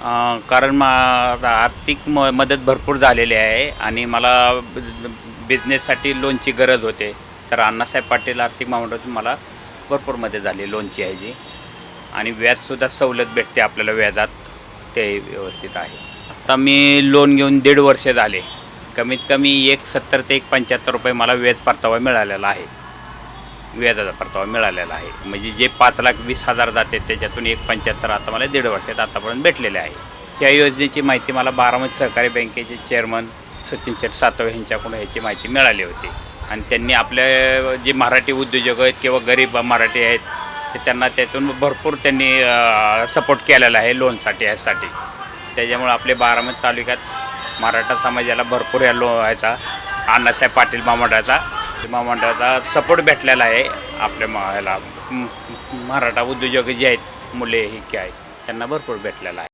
कारण आता आर्थिक मदत भरपूर झालेली आहे आणि मला बिझनेससाठी लोनची गरज होते. तर अण्णासाहेब पाटील आर्थिक महामंडळातून मला भरपूर मदत झाली लोनची ह्याची आणि व्याजसुद्धा सवलत भेटते आपल्याला व्याजात, ते व्यवस्थित आहे. आता मी लोन घेऊन 1.5 वर्ष झाले. कमीत कमी 1,70 ते 1,75 रुपये मला व्याज परतावा मिळालेला आहे. व्याजाचा परतावा मिळालेला आहे. म्हणजे जे 5,20,000 जाते त्याच्यातून 1,75 आता मला 1.5 वर्षात आतापर्यंत भेटलेले आहे. या योजनेची माहिती मला बारामती सहकारी बँकेचे चेअरमन सचिन शेठ सातव यांच्याकडून ह्याची माहिती मिळाली होती आणि त्यांनी आपले जे मराठी उद्योजक आहेत किंवा गरीब मराठी आहेत ते त्यांना त्यातून भरपूर त्यांनी सपोर्ट केलेला आहे लोनसाठी ह्यासाठी. त्याच्यामुळे आपले बारामती तालुक्यात मराठा समाजाला भरपूर ह्याचा अण्णासाहेब पाटील महामंडळाचा सपोर्ट भेटलेला आहे. आपल्या ह्याला मराठा उद्योजक जे आहेत मुले हे काय त्यांना भरपूर भेटलेला आहे.